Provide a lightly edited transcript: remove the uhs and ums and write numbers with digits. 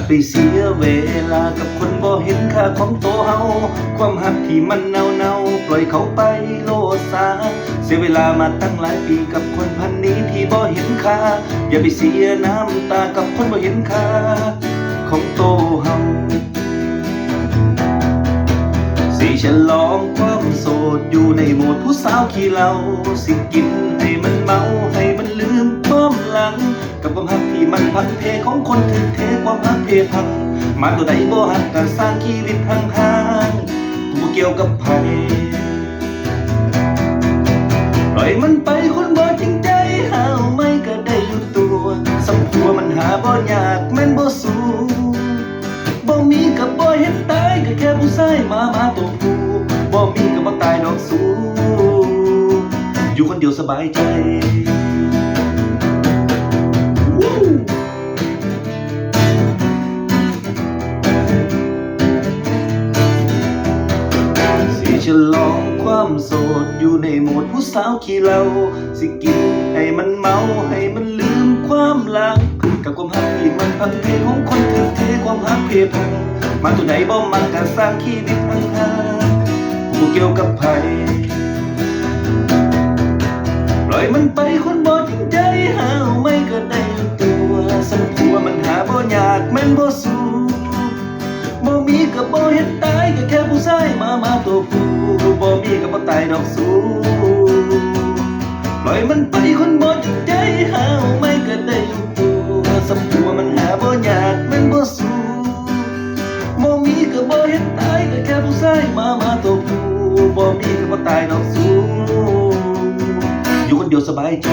ไปเสียเวลากับคนบ่เห็นค่าของตัวเฮาความหักที่มันเน่าปล่อยเขาไปโลดซาเสียเวลามาตั้งหลายปีกับคนพันนี้ที่บ่เห็นค่าอย่าไปเสียน้ำตากับคนบ่เห็นค่าของตัวเฮาสิฉลองความโสดอยู่ในโหมดผู้สาวขี้เหล้าสิกินให้มันเมาให้มันลืมความหลังกับความหักที่มันพันเพของคนถึงเทความหักเพพังมาตัวใดบ่หักกันสร้างชีวิตห่างๆกูบ่เกี่ยวกับไผปล่อยมันไปคนบ่จริงใจหาไม่ก็ได้อยู่ตัวสำหัวมันหาบ่ยากแม่นบ่สู้บ่มีกับบ่เห็นตายก็แค่ผู้ชายมาตัวผู้บ่มีกับบ่ตายดอกสู้อยู่คนเดียวสบายใจฉลองความโสดอยู่ในโหมดผู้สาวขี้เหล้าสิกินให้มันเมาให้มันลืมความหลังกับความหักที่มันพังเพของคนถึงเทความหักเพพังมาตัวไหนบ่มันการสร้างชีวิตห่างๆกูเกี่ยวกับไผปล่อยมันไปคนบ่จริงใจหาไม่ก็ได้ตัวสัมผัวมันหาบ่ยากแม่นบ่สู้บ่มีกับบ่เห็นตายก็แค่ผู้ชายมาตัวผู้บ่มีกับบ่ตายดอกสู้ปล่อยมันไปคนบ่จริงใจหาไม่ก็ได้อยู่ตัวสัมผัวมันหาบ่ยากแม่นบ่สู้บ่มีกับบ่เห็นตายก็แค่ผู้ชายมาตัวผู้บ่มีกับบ่ตายดอกสู้อยู่คนเดียวสบายใจ